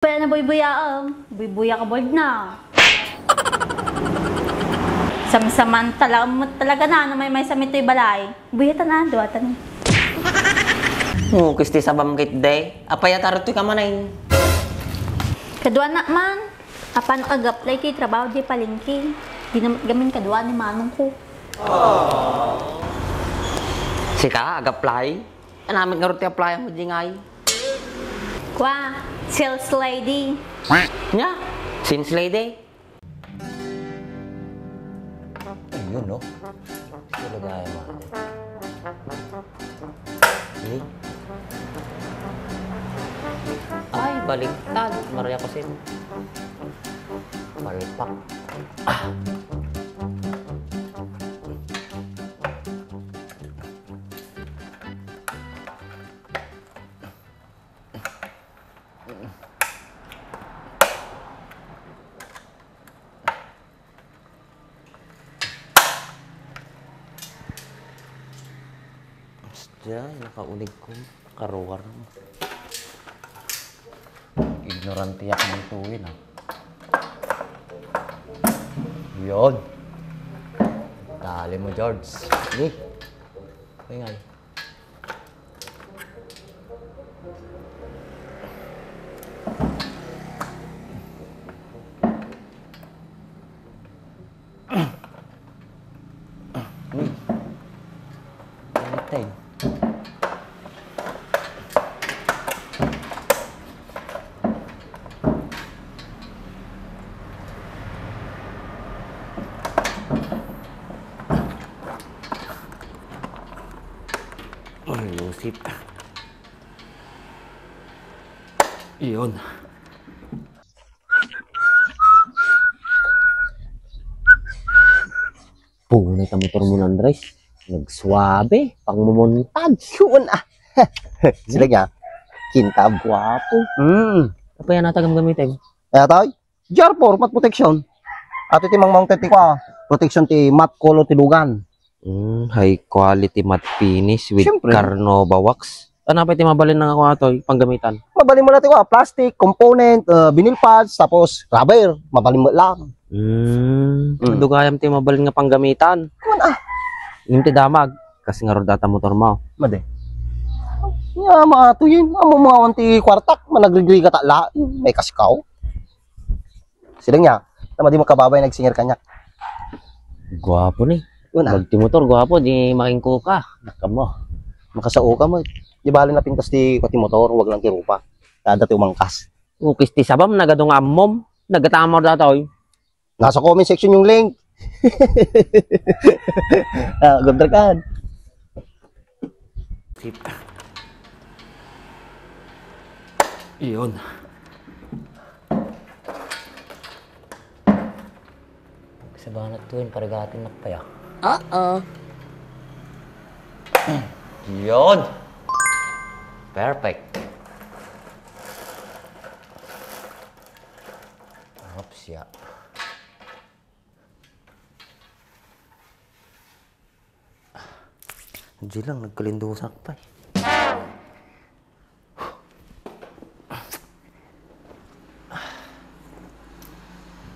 Pwede na buy-buyaam. Buy-buya ka bold na. Samsamantala mo talaga na may samito'y balay. Buyata na, duwatan. Kisti sabam kit day. Apaya tarotoy ka manayin. Kadwa na man. Apan agaplay kay trabaho di palengke. Di naman gamin kadwa ni manong ko. Sika, agaplay. Anamit nga roti apply mo di ngay. Kwa, sales lady. Nya, since lady. Ayun, no? Sila gaya mo. Ay, baliktad. Maria ko sin. Balipak. Diyan, nakaulig ko. Karuwar mo. Ignorante yak ng tuwin, ha? Yun. Dali mo, George. Sige. Pingay. Tay. Lusip. Iyon. Punay ka motor mo, Andres. Nagsuabe, pang mumuntad. Yun ah. Sila nga, kintab, guwapo. Apa yan natagam gamitin? Kaya tayo, GR4, mat protection. At iti mang mounted ti kwa, protection ti mat color ti lugan. High quality matte finish with Siyempre. Carnauba wax. Ano pa iti mabalin ng ako atoy, panggamitan? Mabalin mo natin kwa, plastic, component, vinyl pads, tapos rubber, mabalin mo lang. Dugayam ti mabalin nga panggamitan. Kuman ah, Yung ti damag, kasi nga rodata motor mo. made. Ya, maato yun. Amo mga wanti kwartak, managrigri ka tala, may kasikaw. Sila nga, tama di makababay nagsinger kanya. Gwapo ni. Yun ah, Magti motor, gwapo, di makingko ka. naka mo. Makasao ka mo. Di bali na pintas ti kwati motor, wag lang ti rupa. Kada ti umangkas. Ukis ti sabam, nagadong ammom. Nagatamor datoy. Nasa comment section yung link. Gabdrakan. Iyon. Sa banat tuwin, paragatin na paya. Iyon. Perfect. Oops, ya. Diyan lang, nagkalindusak pa eh.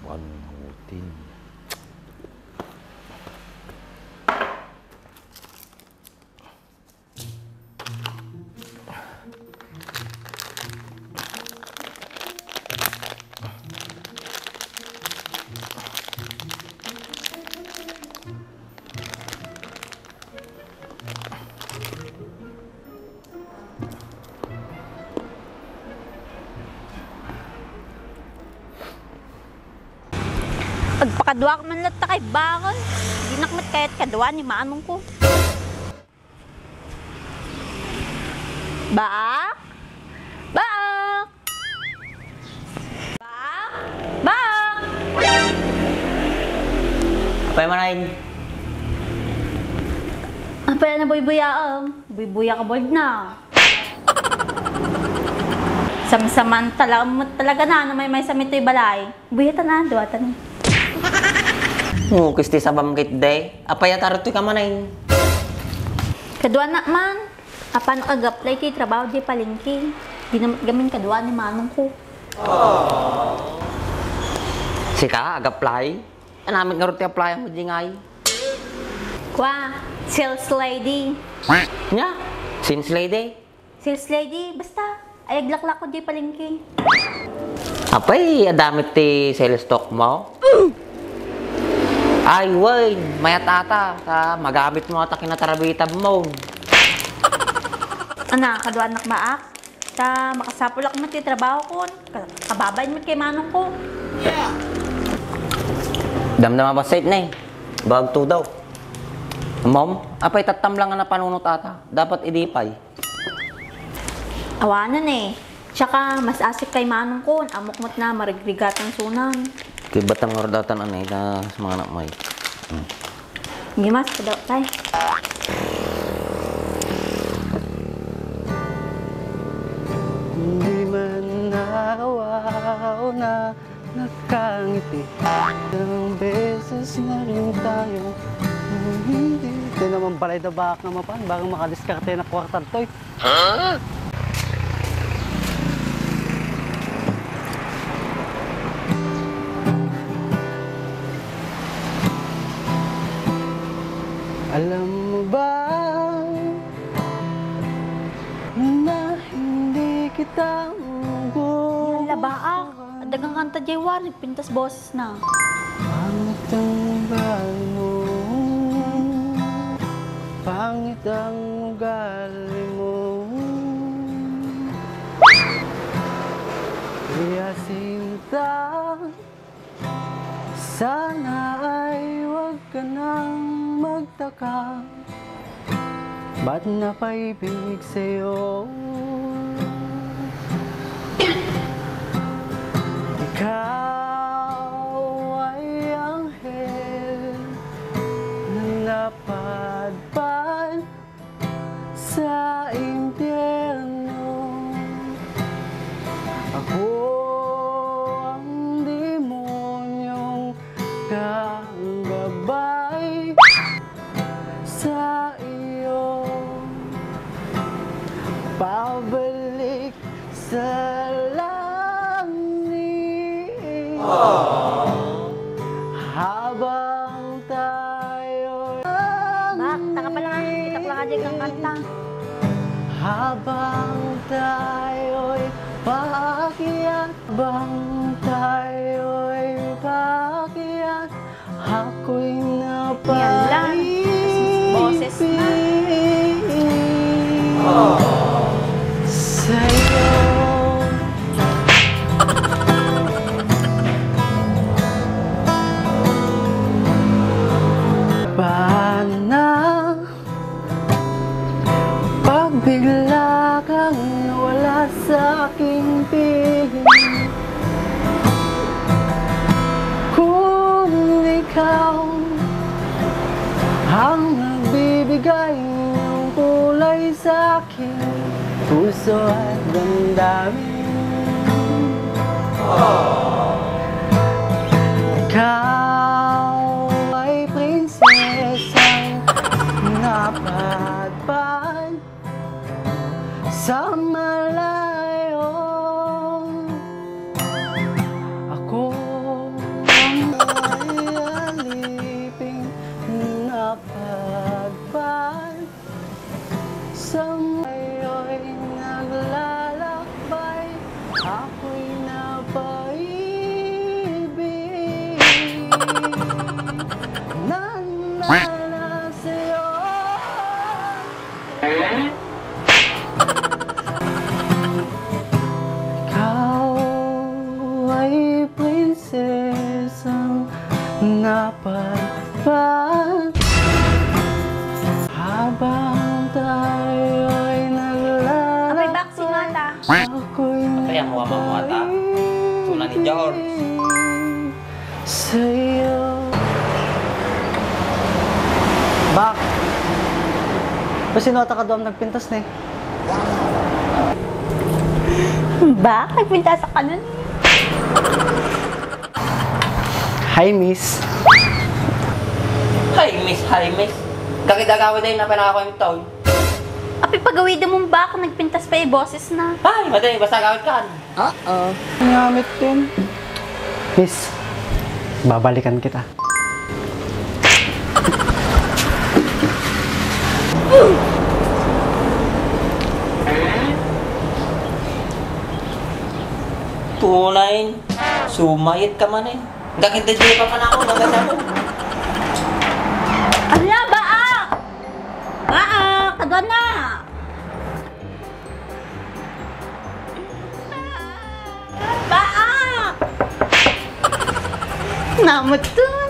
Panutin. Pagpakadwa ka man lang ta kay bakal. Di nakmat kaya't kadwa ni manong ko. Baak? Baak? Baak? Baak? Apay manayin. Pwede na buy-buyaam. Buy-buya ka bold na. Samsamantala mo talaga na may samito'y balay. Buyata na, duwatan. Kisti sabam kit day. Apaya tarotoy ka manayin. Kadwa na man. Apan agaplay kay trabaho di palengke. Di naman gamin kadwa ni manong ko. Sika, agaplay. Namin nga rin ti apply mo jingay. Kwa, sales lady. Nya, since lady. Sales lady, basta. Ay, aglaklak ko di palengke. Apay, adamit ti sales stock mo. Ay, way, mayat ata. Magamit mo ata kinatarabita mo. Ana, kadwa anak maak. Makasapulak mo ti trabaho ko. Kababayin mo kay manong ko. Damdama ba site na eh. Bag to daw. Mom, apay tatam lang na panunot ata. Dapat idipay. Awanan eh. Tsaka, mas asik kay manong ko. Amokmot na marigrigatang sunan. Kaya batang ngordatan anay na sa mga anak may. Hindi mas, kadaw tayo. Hindi man nakawaw na nakangiti. Ilang beses na rin tayo hindi. Ito naman balay na bak na mapan bago makadiskarte na kwartan to'y. Alam mo ba na hindi kita Yung labaak. Dagang kanta jaywa, nagpintas boses na. Pangit ang ugali mo, pangit ang ugali mo. Kaya sinta, sana ay huwag ka nang magtaka. Ba't napaibig sa'yo? Ikaw ay anghel na napadpad sa impyerno. Ako ang demonyong kagabay sa iyo. Pabalik sa habang tayo Bak, taka pala nga. Kita pala ka dyan kang kanta. habang tayo'y paakyat, habang tayo'y paakyat, ako'y Yan lang. Boses na. Sa'yo. Paano pag bigla kang nawala sa aking piling? Kung ikaw ang nagbibigay ng kulay sa aking puso at damdamin. Ikaw ay prinsesang napadpad sa malayo. Ako ang ay aliping napadpad sa ngayo'y naglalakbay. Ako'y napaibig na sa'yo. Ikaw ay prinsesang napadpad habang tayo'y Apay bak, si Mata. ako'y Apay, ang mama mo ata. Suna ni George. sa'yo. Bak! Basta sinota ka doon nagpintas na eh. Bak, nagpinta sa kanan. Hi, miss. Hi, miss, hi, miss. Kakidagawin din na pinakakoy mo taon. Apay pagawid mong bak, nagpintas pa boses na. Ay, maday, basta gawin kan. Oo. Ngamit din. Miss, babalikan kita. Tunay. Sumayit ka man eh. Dakit na pa pa na ako. Naganda mo. Ala, baa! Baa! Kadwan na! Baa! Namot to!